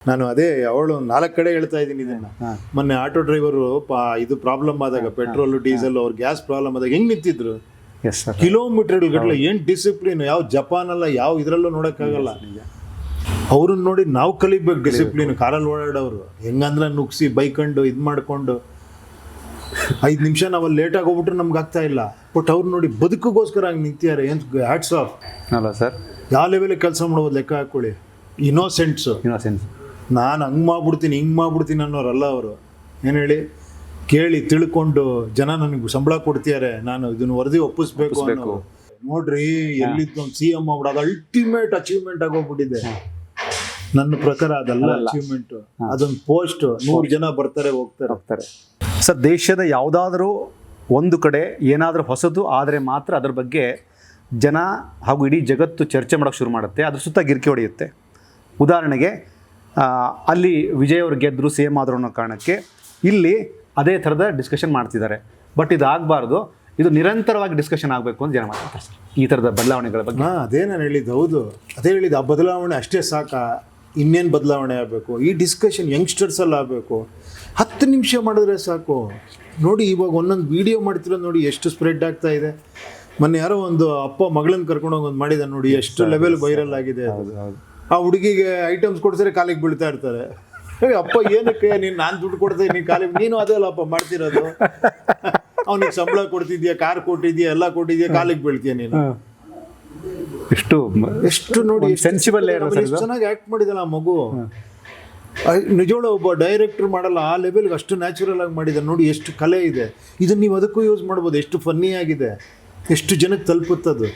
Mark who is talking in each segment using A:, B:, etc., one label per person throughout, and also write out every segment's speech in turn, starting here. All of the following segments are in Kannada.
A: ನಾನು ಅದೇ ಅವಳು 4 ಕಡೆ ಹೇಳ್ತಾ ಇದ್ದೀನಿ ಇದನ್ನ. ಮೊನ್ನೆ ಆಟೋ ಡ್ರೈವರು ಇದು ಪ್ರಾಬ್ಲಮ್ ಆದಾಗ ಪೆಟ್ರೋಲ್ ಡೀಸೆಲ್ ಅವ್ರ ಗ್ಯಾಸ್ ಪ್ರಾಬ್ಲಮ್ ಆದಾಗ ಹೆಂಗ್ ನಿಂತಿದ್ರು ಕಿಲೋಮೀಟರ್ ಗಟ್ಟಲೆ. ಏನ್ ಡಿಸಿಪ್ಲಿನ್, ಯಾವ ಜಪಾನ್ ಅಲ್ಲ ಯಾವ ಇದ್ರಲ್ಲೂ ನೋಡಕ್ಕಾಗಲ್ಲ. ಅವ್ರನ್ನ ನೋಡಿ ನಾವು ಕಲಿಬೇಕು ಡಿಸಿಪ್ಲಿನ್. ಕಾರಲ್ಲಿ ಓಡಾಡೋರು ಹೆಂಗಂದ್ರೆ ನುಗ್ಸಿ ಬೈಕೊಂಡು ಇದ್ ಮಾಡ್ಕೊಂಡು 5 ನಿಮಿಷ ನಾವಲ್ಲಿ ಲೇಟಾಗಿ ಹೋಗ್ಬಿಟ್ರೆ ನಮ್ಗೆ ಆಗ್ತಾ ಇಲ್ಲ. ಬಟ್ ಅವ್ರು ನೋಡಿ ಬದುಕಿಗೋಸ್ಕರ ಹಂಗೆ ನಿಂತಿದ್ದಾರೆ. ಏನು ಹ್ಯಾಟ್ಸ್ ಆಫ್
B: ಅಲ್ಲ ಸರ್.
A: ಯಾವ ಲೆವೆಲಿಗೆ ಕೆಲಸ ಮಾಡ್ಬೋದು ಲೆಕ್ಕ ಹಾಕೊಳ್ಳಿ. ಇನ್ನೋಸೆನ್ಸ್ ನಾನು ಹಂಗೆ ಮಾಡ್ಬಿಡ್ತೀನಿ ಹಿಂಗೆ ಮಾಡ್ಬಿಡ್ತೀನಿ ಅನ್ನೋರಲ್ಲ ಅವರು. ಏನು ಹೇಳಿ, ಕೇಳಿ ತಿಳ್ಕೊಂಡು ಜನ ನನಗೆ ಸಂಬಳ ಕೊಡ್ತಿದ್ದಾರೆ, ನಾನು ಇದನ್ನು ವರದಿ ಒಪ್ಪಿಸ್ಬೇಕು ಅನ್ನೋ. ನೋಡ್ರಿ ಎಲ್ಲಿದ್ದು ಒಂದು CM ಆಗ್ಬಿಡೋದು ಅಲ್ಟಿಮೇಟ್ ಅಚೀವ್ಮೆಂಟ್ ಆಗೋಗ್ಬಿಟ್ಟಿದೆ. ನನ್ನ ಪ್ರಕಾರ ಅದಲ್ಲ ಅಚೀವ್ಮೆಂಟ್, ಅದೊಂದು ಪೋಸ್ಟ್. 100 ಜನ ಬರ್ತಾರೆ ಹೋಗ್ತಾರೆ.
B: ಸರ್, ದೇಶದ ಯಾವುದಾದ್ರೂ ಒಂದು ಕಡೆ ಏನಾದರೂ ಹೊಸದು ಆದರೆ ಮಾತ್ರ ಅದ್ರ ಬಗ್ಗೆ ಜನ ಹಾಗೂ ಇಡೀ ಜಗತ್ತು ಚರ್ಚೆ ಮಾಡೋಕ್ಕೆ ಶುರು ಮಾಡುತ್ತೆ, ಅದ್ರ ಸುತ್ತ ಗಿರ್ಕಿ ಹೊಡೆಯುತ್ತೆ. ಉದಾಹರಣೆಗೆ ಅಲ್ಲಿ ವಿಜಯ್ ಅವರು ಗೆದ್ದರು, CM ಆದರು ಅನ್ನೋ ಕಾರಣಕ್ಕೆ ಇಲ್ಲಿ ಅದೇ ಥರದ ಡಿಸ್ಕಷನ್ ಮಾಡ್ತಿದ್ದಾರೆ. ಬಟ್ ಇದು ಆಗಬಾರ್ದು, ಇದು ನಿರಂತರವಾಗಿ ಡಿಸ್ಕಷನ್ ಆಗಬೇಕು ಅಂತ ಜನ ಮಾತಾಡ್ತಾರೆ ಸರ್, ಈ ಥರದ ಬದಲಾವಣೆಗಳ ಬಗ್ಗೆ.
A: ಅದೇ ನಾನು ಹೇಳಿದ್ದು. ಹೌದು, ಅದೇ ಹೇಳಿದ್ದು. ಆ ಬದಲಾವಣೆ ಅಷ್ಟೇ ಸಾಕಾ? ಇನ್ನೇನು ಬದಲಾವಣೆ ಆಗಬೇಕು? ಈ ಡಿಸ್ಕಷನ್ ಯಂಗ್ಸ್ಟರ್ಸಲ್ಲಿ ಆಗಬೇಕು. 10 ನಿಮಿಷ ಮಾಡಿದ್ರೆ ಸಾಕು. ನೋಡಿ, ಇವಾಗ ಒಂದೊಂದು ವಿಡಿಯೋ ಮಾಡ್ತಿರೋದು ನೋಡಿ ಎಷ್ಟು ಸ್ಪ್ರೆಡ್ ಆಗ್ತಾ ಇದೆ. ಮೊನ್ನೆ ಯಾರೋ ಒಂದು ಅಪ್ಪ ಮಗಳನ್ನ ಕರ್ಕೊಂಡೋಗಿ ಒಂದು ಮಾಡಿದ ನೋಡಿ, ಎಷ್ಟು ಲೆವೆಲ್ ವೈರಲ್ ಆಗಿದೆ. ಆ ಹುಡುಗಿಗೆ ಐಟಮ್ಸ್ ಕೊಡ್ತಾರೆ, ಕಾಲಿಗೆ ಬೀಳ್ತಾ ಇರ್ತಾರೆ. ಅಪ್ಪ ಏನಕ್ಕೆ ನೀನು, ನಾನು ದುಡ್ಡು ಕೊಡ್ತೀನಿ ನೀನು ಕಾಲಿಗೆ, ನೀನು ಅದೇ ಅಲ್ಲ ಅಪ್ಪ ಮಾಡ್ತಿರೋದು. ಅವನಿಗೆ ಸಂಬಳ ಕೊಡ್ತಿದ್ಯಾ, ಕಾರ್ ಕೊಟ್ಟಿದ್ಯಾ, ಎಲ್ಲ ಕೊಟ್ಟಿದ್ಯಾ, ಕಾಲಿಗೆ ಬೀಳ್ತೀಯ ನೀನು. ಎಷ್ಟು ನೋಡಿ
B: ಸೆನ್ಸಿಬಲ್,
A: ಎಷ್ಟು ಚೆನ್ನಾಗಿ ಆ್ಯಕ್ಟ್ ಮಾಡಿದಲ್ಲ ಆ ಮಗು. ನಿಜವಳ ಒಬ್ಬ ಡೈರೆಕ್ಟರ್ ಮಾಡಲ್ಲ ಆ ಲೆವೆಲ್ಗೆ, ಅಷ್ಟು ನ್ಯಾಚುರಲ್ ಆಗಿ ಮಾಡಿದ್ದಾರೆ. ನೋಡಿ ಎಷ್ಟು ಕಲೆ ಇದೆ. ಇದನ್ನು ನೀವು ಅದಕ್ಕೂ ಯೂಸ್ ಮಾಡ್ಬೋದು. ಎಷ್ಟು ಫನ್ನಿ ಆಗಿದೆ, ಎಷ್ಟು ಜನಕ್ಕೆ ತಲುಪುತ್ತದು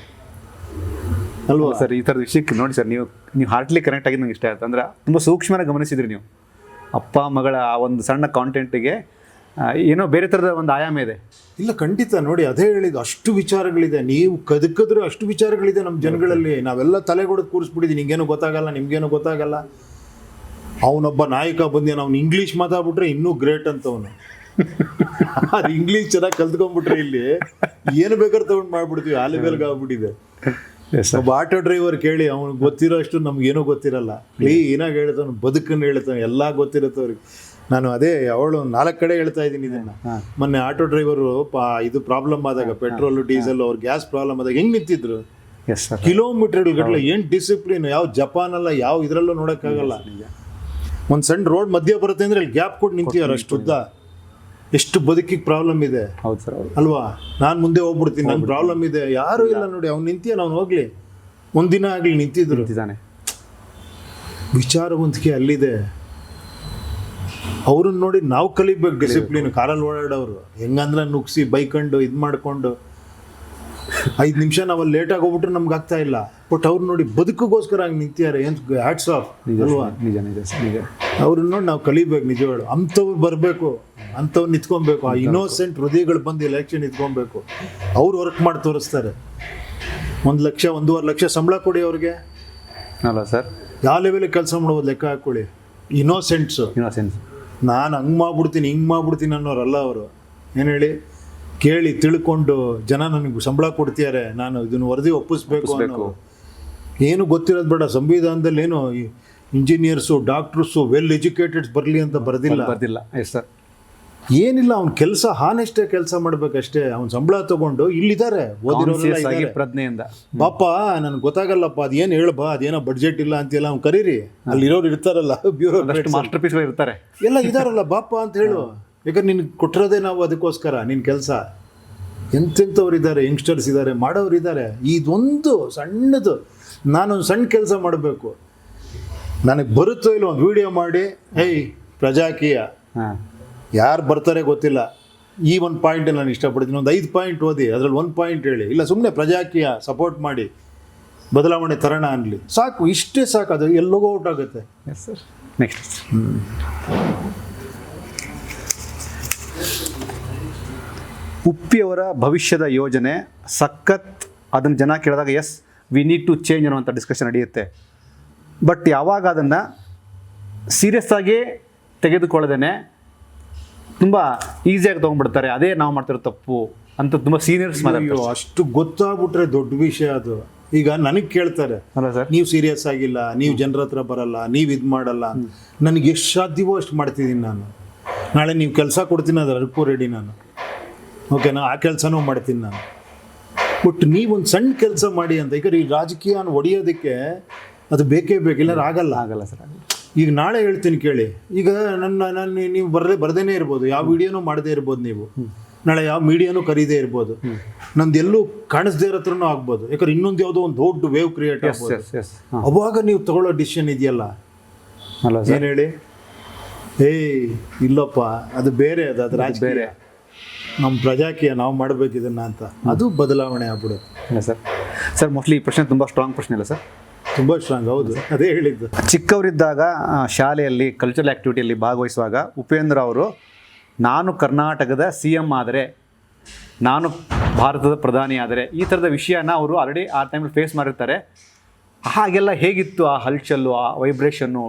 A: ಅಲ್ವಾ
B: ಸರ್? ಈ ಥರದ ವಿಷಯಕ್ಕೆ ನೋಡಿ ಸರ್, ನೀವು ಹಾರ್ಟ್ಲಿ ಕನೆಕ್ಟ್ ಆಗಿದ್ದು ನಂಗೆ ಇಷ್ಟ ಆಯ್ತು. ಅಂದ್ರೆ ತುಂಬ ಸೂಕ್ಷ್ಮನ ಗಮನಿಸಿದ್ರಿ ನೀವು. ಅಪ್ಪ ಮಗಳ ಆ ಒಂದು ಸಣ್ಣ ಕಾಂಟೆಂಟಿಗೆ ಏನೋ ಬೇರೆ ಥರದ ಒಂದು ಆಯಾಮ ಇದೆ.
A: ಇಲ್ಲ, ಖಂಡಿತ. ನೋಡಿ, ಅದೇ ಹೇಳಿದ್ದು, ಅಷ್ಟು ವಿಚಾರಗಳಿದೆ. ನೀವು ಕದಕಿದ್ರೆ ಅಷ್ಟು ವಿಚಾರಗಳಿದೆ ನಮ್ಮ ಜನಗಳಲ್ಲಿ. ನಾವೆಲ್ಲ ತಲೆಗೊಡದು ಕೂರಿಸ್ಬಿಟ್ಟಿದ್ದೀವಿ. ನಿಂಗೇನು ಗೊತ್ತಾಗಲ್ಲ, ನಿಮ್ಗೇನು ಗೊತ್ತಾಗಲ್ಲ. ಅವನೊಬ್ಬ ನಾಯಕ ಬಂದೇನು, ಅವ್ನು ಇಂಗ್ಲೀಷ್ ಮಾತಾಡ್ಬಿಟ್ರೆ ಇನ್ನೂ ಗ್ರೇಟ್ ಅಂತ. ಅವನು ಅದು ಇಂಗ್ಲೀಷ್ ಚೆನ್ನಾಗಿ ಕಲ್ತ್ಕೊಂಡ್ಬಿಟ್ರೆ ಇಲ್ಲಿ ಏನು ಬೇಕಾದ್ರೆ ತಗೊಂಡು ಮಾಡ್ಬಿಡ್ತೀವಿ. ಆ ಲೆವೆಲ್ಗೆ ಆಗ್ಬಿಟ್ಟಿದೆ. ಒಬ್ಬ ಆಟೋ ಡ್ರೈವರ್ ಕೇಳಿ, ಅವ್ನಿಗೆ ಗೊತ್ತಿರೋ ಅಷ್ಟು ನಮ್ಗೇನೂ ಗೊತ್ತಿರಲ್ಲ. ಕ್ಲೀನಾಗಿ ಹೇಳ್ತಾನೆ, ಬದುಕನ್ನು ಹೇಳ್ತಾನೆ, ಎಲ್ಲ ಗೊತ್ತಿರುತ್ತೆ ಅವ್ರಿಗೆ. ನಾನು ಅದೇ ಅವಳು 4 ಕಡೆ ಹೇಳ್ತಾ ಇದ್ದೀನಿ ಇದನ್ನ. ಮೊನ್ನೆ ಆಟೋ ಡ್ರೈವರು ಇದು ಪ್ರಾಬ್ಲಮ್ ಆದಾಗ ಪೆಟ್ರೋಲ್ ಡೀಸೆಲ್ ಅವ್ರ ಗ್ಯಾಸ್ ಪ್ರಾಬ್ಲಮ್ ಆದಾಗ ಹೆಂಗ್ ನಿಂತಿದ್ರು ಕಿಲೋಮೀಟರ್ ಗಟ್ಟಲೆ. ಏನ್ ಡಿಸಿಪ್ಲಿನ್, ಯಾವ ಜಪಾನ್ ಅಲ್ಲ ಯಾವ ಇದ್ರಲ್ಲೂ ನೋಡಕ್ಕಾಗಲ್ಲ. ಒಂದು ಸಣ್ಣ ರೋಡ್ ಮಧ್ಯ ಬರುತ್ತೆ ಅಂದ್ರೆ ಅಲ್ಲಿ ಗ್ಯಾಪ್ ಕೊಟ್ಟು ನಿಂತಿದ್ದಾರೆ ಅಷ್ಟು ಉದ್ದ. ಎಷ್ಟು ಬದುಕಿಗೆ ಪ್ರಾಬ್ಲಮ್ ಇದೆ.
B: ಹೌದು ಸರ್,
A: ಅಲ್ವಾ? ನಾನು ಮುಂದೆ ಹೋಗ್ಬಿಡ್ತೀನಿ, ನಂಗೆ ಪ್ರಾಬ್ಲಮ್ ಇದೆ. ಯಾರು ಇಲ್ಲ ನೋಡಿ, ಅವ್ನು ನಿಂತಿಯ, ಅವ್ನು ಹೋಗ್ಲಿ, ಒಂದಿನ ಆಗ್ಲಿ ನಿಂತಿದ್ರು. ವಿಚಾರವಂತಿಕೆ ಅಲ್ಲಿದೆ. ಅವ್ರನ್ನ ನೋಡಿ ನಾವು ಕಲಿಬೇಕು ಡಿಸಿಪ್ಲಿನ್. ಕಾರಲ್ಲಿ ಓಡಾಡೋರು ಹೆಂಗಂದ್ರೆ ನುಗ್ಸಿ ಬೈಕೊಂಡು ಇದು ಮಾಡ್ಕೊಂಡು 5 ನಿಮಿಷ ನಾವಲ್ಲಿ ಲೇಟಾಗಿ ಹೋಗ್ಬಿಟ್ರೆ ನಮ್ಗೆ ಆಗ್ತಾ ಇಲ್ಲ. ಬಟ್ ಅವ್ರು ನೋಡಿ ಬದುಕಿಗೋಸ್ಕರ ಹಂಗೆ ನಿಂತಿದ್ದಾರೆ. ಏನು ಹ್ಯಾಟ್ಸ್ ಆಫ್ ಅಲ್ವಾ? ಅವ್ರನ್ನ ನೋಡಿ ನಾವು ಕಲಿಬೇಕು ನಿಜವಾಳು. ಅಂಥವ್ರು ಬರಬೇಕು, ಅಂಥವ್ರು ನಿಂತ್ಕೊಬೇಕು. ಆ ಇನ್ನೋಸೆಂಟ್ ಹೃದಯಗಳು ಬಂದು ಎಲೆಕ್ಷನ್ ನಿಂತ್ಕೊಬೇಕು. ಅವ್ರು ವರ್ಕ್ ಮಾಡಿ ತೋರಿಸ್ತಾರೆ. 1 ಲಕ್ಷ 1.5 ಲಕ್ಷ ಸಂಬಳ ಕೊಡಿ ಅವ್ರಿಗೆ.
B: ಅಲ್ಲ ಸರ್,
A: ಯಾವ ಲೆವೆಲಿಗೆ ಕೆಲಸ ಮಾಡ್ಬೋದು ಲೆಕ್ಕ ಹಾಕೊಳ್ಳಿ. ಇನ್ನೋಸೆನ್ಸ್ ನಾನು ಹಂಗೆ ಮಾಡ್ಬಿಡ್ತೀನಿ ಹಿಂಗೆ ಮಾಡ್ಬಿಡ್ತೀನಿ ಅನ್ನೋರಲ್ಲ ಅವರು. ಏನು ಹೇಳಿ, ಕೇಳಿ ತಿಳ್ಕೊಂಡು ಜನ ನನಗೆ ಸಂಬಳ ಕೊಡ್ತಿದ್ದಾರೆ, ನಾನು ಇದನ್ನು ವರದಿ ಒಪ್ಪಿಸ್ಬೇಕು ಅನ್ನೋ. ಏನು ಗೊತ್ತಿರೋದು ಬೇಡ. ಸಂವಿಧಾನದಲ್ಲಿ ಏನು ಇಂಜಿನಿಯರ್ಸು, ಡಾಕ್ಟರ್ಸು, ವೆಲ್ ಎಜುಕೇಟೆಡ್ಸ್ ಬರಲಿ ಅಂತ ಬರ್ದಿಲ್ಲ.
B: Yes sir.
A: ಏನಿಲ್ಲ, ಅವ್ನ ಕೆಲಸ ಹಾನೆಸ್ಟೇ ಕೆಲಸ ಮಾಡ್ಬೇಕಷ್ಟೇ. ಅವ್ನ ಸಂಬಳ ತಗೊಂಡು ಇಲ್ಲಿದ್ದಾರೆ ಓದಿರೋರೆಲ್ಲ
B: ಪ್ರಜ್ಞೆಯಿಂದ,
A: ಬಾಪ ನನಗೆ ಗೊತ್ತಾಗಲ್ಲಪ್ಪ, ಅದೇನು ಹೇಳ್ಬಾ, ಅದೇನೋ ಬಡ್ಜೆಟ್ ಇಲ್ಲ ಅಂತೆಲ್ಲ ಅವ್ನು ಕರೀರಿ. ಅಲ್ಲಿರೋರು ಇರ್ತಾರಲ್ಲ, ಬ್ಯೂರೋ
B: ಮಾಸ್ಟರ್ ಪೀಸ್ ಇರ್ತಾರೆ,
A: ಎಲ್ಲ ಇದಾರಲ್ಲ, ಬಾಪ ಅಂತ ಹೇಳು. ಯಾಕಂದ್ರೆ ನಿನ್ಗೆ ಕೊಟ್ಟಿರೋದೇ ನಾವು ಅದಕ್ಕೋಸ್ಕರ. ನಿನ್ನ ಕೆಲಸ ಎಂತೆಂಥವ್ರು ಇದ್ದಾರೆ, ಯಂಗ್ಸ್ಟರ್ಸ್ ಇದ್ದಾರೆ, ಮಾಡೋರು ಇದ್ದಾರೆ. ಇದೊಂದು ಸಣ್ಣದು, ನಾನೊಂದು ಸಣ್ಣ ಕೆಲಸ ಮಾಡಬೇಕು, ನನಗೆ ಬರುತ್ತೋ ಇಲ್ಲ ಒಂದು ವಿಡಿಯೋ ಮಾಡಿ, ಹೇಯ್ ಪ್ರಜಾಕೀಯ, ಯಾರು ಬರ್ತಾರೆ ಗೊತ್ತಿಲ್ಲ, ಈ ಒಂದು ಪಾಯಿಂಟ್ ನಾನು ಇಷ್ಟಪಡ್ತೀನಿ, ಒಂದು 5 ಪಾಯಿಂಟ್ ಓದಿ ಅದರಲ್ಲಿ 1 ಪಾಯಿಂಟ್ ಹೇಳಿ, ಇಲ್ಲ ಸುಮ್ಮನೆ ಪ್ರಜಾಕೀಯ ಸಪೋರ್ಟ್ ಮಾಡಿ ಬದಲಾವಣೆ ತರೋಣ ಅನ್ನಲಿ, ಸಾಕು. ಇಷ್ಟೇ ಸಾಕು. ಅದು ಎಲ್ಲೋಗೋ ಔಟ್ ಆಗುತ್ತೆ.
B: Yes sir. ನೆಕ್ಸ್ಟ್ ಉಪ್ಪಿಯವರ ಭವಿಷ್ಯದ ಯೋಜನೆ ಸಖತ್. ಅದನ್ನು ಜನ ಕೇಳಿದಾಗ yes we need to change ಅನ್ನುವಂಥ ಡಿಸ್ಕಷನ್ ನಡೆಯುತ್ತೆ. ಬಟ್ ಯಾವಾಗ ಅದನ್ನು ಸೀರಿಯಸ್ ಆಗಿ ತೆಗೆದುಕೊಳ್ಳದೇನೆ ತುಂಬ ಈಸಿಯಾಗಿ ತೊಗೊಂಡ್ಬಿಡ್ತಾರೆ. ಅದೇ ನಾವು ಮಾಡ್ತಿರೋ ತಪ್ಪು ಅಂತ ತುಂಬ ಸೀನಿಯರ್ಸ್ ಮಾತಾಡ್ತಾರೆ.
A: ಅಷ್ಟು ಗೊತ್ತಾಗ್ಬಿಟ್ರೆ ದೊಡ್ಡ ವಿಷಯ ಅದು. ಈಗ ನನಗೆ ಕೇಳ್ತಾರೆ,
B: ಅಲ್ಲ ಸರ್,
A: ನೀವು ಸೀರಿಯಸ್ ಆಗಿಲ್ಲ, ನೀವು ಜನರ ಹತ್ರ ಬರಲ್ಲ, ನೀವು ಇದು ಮಾಡಲ್ಲ. ನನಗೆ ಎಷ್ಟು ಸಾಧ್ಯವೋ ಅಷ್ಟು ಮಾಡ್ತಿದ್ದೀನಿ ನಾನು. ನಾಳೆ ನೀವು ಕೆಲಸ ಕೊಡ್ತೀನಿ, ಅದಕ್ಕೂ ರೆಡಿ ನಾನು. ಓಕೆನಾ, ಆ ಕೆಲಸನೂ ಮಾಡ್ತೀನಿ ನಾನು. ಬಟ್ ನೀವೊಂದು ಸಣ್ಣ ಕೆಲಸ ಮಾಡಿ ಅಂತ. ಈಗ ಈ ರಾಜಕೀಯನ ಹೊಡೆಯೋದಕ್ಕೆ ಅದು ಬೇಕೇ ಬೇಕಿಲ್ಲ, ಆಗಲ್ಲ.
B: ಆಗಲ್ಲ ಸರ್.
A: ಈಗ ನಾಳೆ ಹೇಳ್ತೀನಿ ಕೇಳಿ. ಈಗ ನನ್ನ ನೀವು ಬರ್ದೇನೆ ಇರ್ಬೋದು, ಯಾವ ವಿಡಿಯೋನೂ ಮಾಡದೇ ಇರ್ಬೋದು ನೀವು. ನಾಳೆ ಯಾವ ಮೀಡಿಯಾನೂ ಕರೀದೇ ಇರ್ಬೋದು. ನಂದು ಎಲ್ಲೂ ಕಾಣಿಸ್ದೇ ಇರೋ ಹತ್ರನೂ ಆಗ್ಬೋದು. ಯಾಕಂದ್ರೆ ಇನ್ನೊಂದು ಯಾವುದೋ ಒಂದು ದೊಡ್ಡ ವೇವ್ ಕ್ರಿಯೇಟ್ ಆಗ್ಬೋದು. ಅವಾಗ ನೀವು ತಗೊಳ್ಳೋ ಡಿಸಿಷನ್ ಇದೆಯಲ್ಲ, ಏನು ಹೇಳಿ, ಇಲ್ಲಪ್ಪ ಅದು ಬೇರೆ, ಅದು ರಾಜಕೀಯ ಬೇರೆ, ನಮ್ಮ ಪ್ರಜಾಕೀಯ ನಾವು ಮಾಡಬೇಕು ಇದನ್ನ ಅಂತ, ಅದು ಬದಲಾವಣೆ ಆಗ್ಬಿಡುತ್ತೆ.
B: ಇಲ್ಲ ಸರ್. ಸರ್ ಮೋಸ್ಟ್ಲಿ ಈ ಪ್ರಶ್ನೆ ತುಂಬ ಸ್ಟ್ರಾಂಗ್ ಪ್ರಶ್ನೆ ಇಲ್ಲ ಸರ್?
A: ತುಂಬ ಸ್ಟ್ರಾಂಗ್. ಹೌದು, ಅದೇ ಹೇಳಿದ್ದು.
B: ಚಿಕ್ಕವರಿದ್ದಾಗ ಶಾಲೆಯಲ್ಲಿ ಕಲ್ಚರಲ್ ಆ್ಯಕ್ಟಿವಿಟಿಯಲ್ಲಿ ಭಾಗವಹಿಸುವಾಗ ಉಪೇಂದ್ರ ಅವರು ನಾನು ಕರ್ನಾಟಕದ CM ಆದರೆ, ನಾನು ಭಾರತದ ಪ್ರಧಾನಿ ಆದರೆ, ಈ ಥರದ ವಿಷಯನ ಅವರು ಆಲ್ರೆಡಿ ಆ ಟೈಮಲ್ಲಿ ಫೇಸ್ ಮಾಡಿರ್ತಾರೆ. ಹಾಗೆಲ್ಲ ಹೇಗಿತ್ತು ಆ ಹಲ್ಚಲ್ಲು, ಆ ವೈಬ್ರೇಷನ್ನು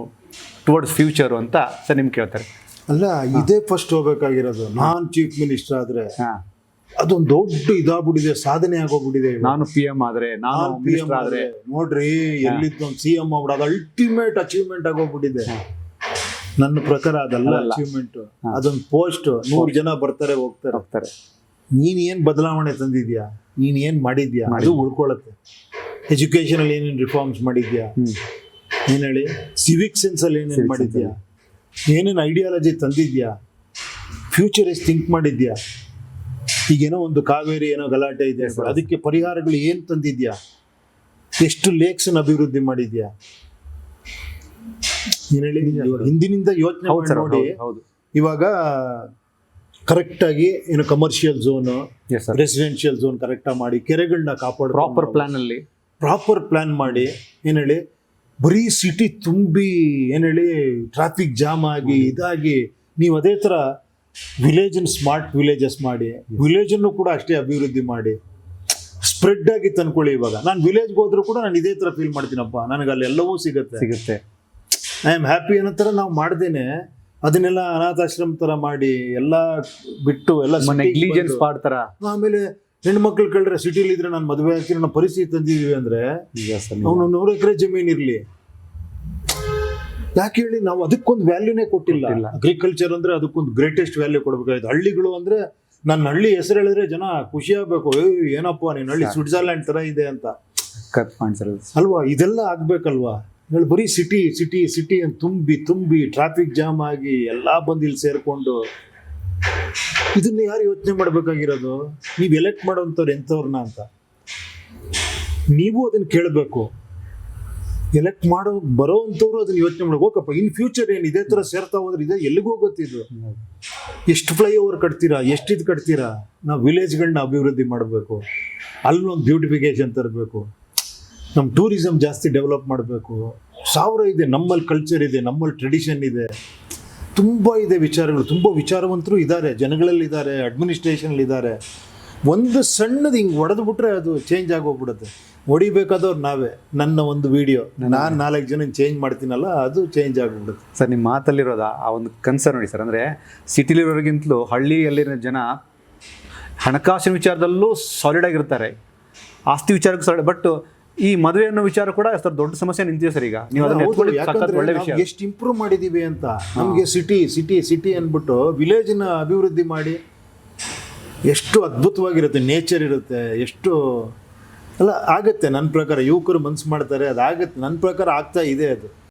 B: ಟುವರ್ಡ್ಸ್ ಫ್ಯೂಚರು ಅಂತ ಸರ್ ನಿಮ್ಗೆ ಕೇಳ್ತಾರೆ.
A: ಅಲ್ಲ, ಇದೇ ಫಸ್ಟ್ ಹೋಗ್ಬೇಕಾಗಿರೋದು. ನಾನು ಚೀಫ್ ಮಿನಿಸ್ಟರ್ ಆದರೆ ಅದೊಂದು ದೊಡ್ಡ ಇದಾಗ್ಬಿಟ್ಟಿದೆ, ಸಾಧನೆ ಆಗೋಗ್ಬಿಟ್ಟಿದೆ.
B: ನಾನು PM ಆದರೆ, ನಾನು ಮಿನಿಸ್ಟರ್ ಆದರೆ,
A: ನೋಡ್ರಿ ಎಲ್ಲಿದ್ದು ಒಂದು CM ಆಗ್ಬಿಡೋದು ಅಲ್ಟಿಮೇಟ್ ಅಚೀವ್ಮೆಂಟ್ ಆಗೋಗ್ಬಿಟ್ಟಿದೆ. ನನ್ನ ಪ್ರಕಾರ ಅದಲ್ಲ ಅಚೀವ್ಮೆಂಟ್, ಅದೊಂದು ಪೋಸ್ಟ್. 100 ಜನ ಬರ್ತಾರೆ ಹೋಗ್ತಾರೆ. ನೀನ್ ಏನ್ ಬದಲಾವಣೆ ತಂದಿದ್ಯಾ, ನೀನ್ ಏನ್ ಮಾಡಿದ್ಯಾ, ಅದು ಉಳ್ಕೊಳತ್ತೆ. ಎಜುಕೇಶನ್ ಅಲ್ಲಿ ಏನೇನು ರಿಫಾರ್ಮ್ಸ್ ಮಾಡಿದ್ಯಾ, ಏನ್ ಹೇಳಿ, ಸಿವಿಕ್ ಸೆನ್ಸ್ ಅಲ್ಲಿ ಏನೇನು ಮಾಡಿದ್ಯಾ, ಏನೇನು ಐಡಿಯಾಲಜಿ ತಂದಿದ್ಯಾ, ಫ್ಯೂಚರಿಸ್ಟ್ ಥಿಂಕ್ ಮಾಡಿದ್ಯಾ. ಈಗೇನೋ ಒಂದು ಕಾವೇರಿ ಏನೋ ಗಲಾಟೆ ಇದೆ, ಅದಕ್ಕೆ ಪರಿಹಾರಗಳು ಏನು ತಂದಿದ್ಯಾ, ಎಷ್ಟು ಲೇಕ್ಸ್ ಅಭಿವೃದ್ಧಿ ಮಾಡಿದ್ಯಾ, ಏನ್ ಹೇಳಿ. ಹಿಂದಿನಿಂದ ಯೋಚನೆ ನೋಡಿ. ಇವಾಗ ಕರೆಕ್ಟ್ ಆಗಿ ಏನು commercial zone, residential zone correct ಆಗಿ ಮಾಡಿ, ಕೆರೆಗಳನ್ನ ಕಾಪಾಡ ಪ್ರಾಪರ್ ಪ್ಲಾನ್ ಮಾಡಿ, ಏನ್ ಹೇಳಿ, ಬರೀ ಸಿಟಿ ತುಂಬಿ ಏನ್ ಹೇಳಿ ಟ್ರಾಫಿಕ್ ಜಾಮ್ ಆಗಿ ಇದಾಗಿ, ನೀವು ಅದೇ ತರ ವಿಲೇಜನ್ನು ಸ್ಮಾರ್ಟ್ ವಿಲೇಜಸ್ ಮಾಡಿ, ವಿಲೇಜನ್ನು ಕೂಡ ಅಷ್ಟೇ ಅಭಿವೃದ್ಧಿ ಮಾಡಿ, ಸ್ಪ್ರೆಡ್ ಆಗಿ ತಂದ್ಕೊಳ್ಳಿ. ಇವಾಗ ನಾನು ವಿಲೇಜ್ಗೆ ಹೋದ್ರೂ ಕೂಡ ನಾನು ಇದೇ ತರ ಫೀಲ್ ಮಾಡ್ತೀನಪ್ಪ, ನನಗೆ ಅಲ್ಲಿ ಎಲ್ಲವೂ ಸಿಗುತ್ತೆ, ಐ ಆಮ್ ಹ್ಯಾಪಿ ಅನ್ನೋ ಥರ ನಾವು ಮಾಡ್ದೇನೆ ಅದನ್ನೆಲ್ಲ ಅನಾಥಾಶ್ರಮ ಥರ ಮಾಡಿ ಎಲ್ಲ ಬಿಟ್ಟು ಎಲ್ಲ
B: ನೆಗ್ಲಿಜೆನ್ಸ್ ಮಾಡ್ತಾರ.
A: ಆಮೇಲೆ ಹೆಣ್ಮಕ್ಳು ಕೇಳಿದ್ರೆ ಸಿಟಿಲಿ ಇದ್ರೆ ನಾನು ಮದುವೆ ಹಾಕಿ ನಮ್ಮ ಪರಿಸ್ಥಿತಿ ತಂದಿದೀವಿ ಅಂದ್ರೆ ಅವನು 100 ಎಕರೆ ಜಮೀನು ಇರಲಿ, ಯಾಕೆ ಹೇಳಿ, ನಾವು ಅದಕ್ಕೊಂದು ವ್ಯಾಲ್ಯೂನೇ ಕೊಟ್ಟಿಲ್ಲ. ಅಗ್ರಿಕಲ್ಚರ್ ಅಂದ್ರೆ ಅದಕ್ಕೊಂದು ಗ್ರೇಟೆಸ್ಟ್ ವ್ಯಾಲ್ಯೂ ಕೊಡ್ಬೇಕಾಯ್ತು. ಹಳ್ಳಿಗಳು ಅಂದ್ರೆ ನನ್ನ ಹಳ್ಳಿ ಹೆಸರು ಹೇಳಿದ್ರೆ ಜನ ಖುಷಿ ಆಗ್ಬೇಕು, ಏನಪ್ಪ ನೀನ್ ಹಳ್ಳಿ ಸ್ವಿಟ್ಜರ್ಲ್ಯಾಂಡ್ ತರ ಇದೆ ಅಂತ ಅಲ್ವಾ. ಇದೆಲ್ಲ ಆಗ್ಬೇಕಲ್ವಾ. ಬರೀ ಸಿಟಿ ಸಿಟಿ ಸಿಟಿ ಅಂತ ತುಂಬಿ ಟ್ರಾಫಿಕ್ ಜಾಮ್ ಆಗಿ ಎಲ್ಲ ಬಂದು ಇಲ್ಲಿ ಸೇರ್ಕೊಂಡು, ಇದನ್ನ ಯಾರು ಯೋಚನೆ ಮಾಡ್ಬೇಕಾಗಿರೋದು? ನೀವು ಎಲೆಕ್ಟ್ ಮಾಡೋಂಥವ್ರು ಎಂಥವ್ರನ್ನ ಅಂತ ನೀವು ಅದನ್ನ ಕೇಳಬೇಕು. ಎಲೆಕ್ಟ್ ಮಾಡೋ ಬರೋ ಅಂಥವ್ರು ಅದನ್ನ ಯೋಚನೆ ಮಾಡ್ಬೇಕು. ಹೋಗಪ್ಪ, ಇನ್ ಫ್ಯೂಚರ್ ಏನು ಇದೇ ತರ ಸೇರ್ತಾ ಹೋದ್ರೆ ಇದೆ ಎಲ್ಲಿಗೂ ಹೋಗುತ್ತಿದ್ದು, ಎಷ್ಟು ಫ್ಲೈಓವರ್ ಕಟ್ತೀರಾ, ಎಷ್ಟಿದ್ ಕಟ್ತೀರಾ. ನಾವು ವಿಲೇಜ್ಗಳನ್ನ ಅಭಿವೃದ್ಧಿ ಮಾಡಬೇಕು, ಅಲ್ಲೊಂದು ಬ್ಯೂಟಿಫಿಕೇಶನ್ ತರಬೇಕು, ನಮ್ಮ ಟೂರಿಸಮ್ ಜಾಸ್ತಿ ಡೆವಲಪ್ ಮಾಡಬೇಕು. 1000 ಇದೆ, ನಮ್ಮಲ್ಲಿ ಕಲ್ಚರ್ ಇದೆ, ನಮ್ಮಲ್ಲಿ ಟ್ರೆಡಿಷನ್ ಇದೆ, ತುಂಬ ಇದೆ ವಿಚಾರಗಳು. ತುಂಬ ವಿಚಾರವಂತರು ಇದ್ದಾರೆ, ಜನಗಳಲ್ಲಿದ್ದಾರೆ, ಅಡ್ಮಿನಿಸ್ಟ್ರೇಷನ್ಲಿದ್ದಾರೆ. ಒಂದು ಸಣ್ಣದು ಹಿಂಗೆ ಹೊಡೆದು ಬಿಟ್ರೆ ಅದು ಚೇಂಜ್ ಆಗೋಗ್ಬಿಡುತ್ತೆ. ಹೊಡಿಬೇಕಾದವ್ರು ನಾವೇ. ನನ್ನ ಒಂದು ವಿಡಿಯೋ ನಾನು 4 ಜನ ಚೇಂಜ್ ಮಾಡ್ತೀನಲ್ಲ, ಅದು ಚೇಂಜ್ ಆಗಿಬಿಡುತ್ತೆ.
B: ಸರ್ ನಿಮ್ಮ ಮಾತಲ್ಲಿರೋದು ಆ ಒಂದು ಕನ್ಸರ್ನ್ ನೋಡಿ ಸರ್. ಅಂದರೆ ಸಿಟಿಲಿರೋರಿಗಿಂತಲೂ ಹಳ್ಳಿಯಲ್ಲಿರೋ ಜನ ಹಣಕಾಸಿನ ವಿಚಾರದಲ್ಲೂ ಸಾಲಿಡ್ ಆಗಿರ್ತಾರೆ, ಆಸ್ತಿ ವಿಚಾರಕ್ಕೂ ಸಾಲಿಡ್. ಬಟ್ ಈ ಮದುವೆ ಅನ್ನೋ ವಿಚಾರ ಕೂಡ ಸರ್ ದೊಡ್ಡ ಸಮಸ್ಯೆ ನಿಂತಿದೆ ಸರ್. ಈಗ ನೀವು
A: ಎಷ್ಟು ಇಂಪ್ರೂವ್ ಮಾಡಿದೀವಿ ಅಂತ. ನಮಗೆ ಸಿಟಿ ಸಿಟಿ ಸಿಟಿ ಅಂದ್ಬಿಟ್ಟು ವಿಲೇಜ್ನ ಅಭಿವೃದ್ಧಿ ಮಾಡಿ, ಎಷ್ಟು ಅದ್ಭುತವಾಗಿರುತ್ತೆ, ನೇಚರ್ ಇರುತ್ತೆ, ಎಷ್ಟು ಅಲ್ಲ ಆಗುತ್ತೆ. ನನ್ನ ಪ್ರಕಾರ ಯುವಕರು ಮನ್ಸು ಮಾಡ್ತಾರೆ, ಅದಾಗುತ್ತೆ. ನನ್ನ ಪ್ರಕಾರ ಆಗ್ತಾ ಇದೆ ಅದು.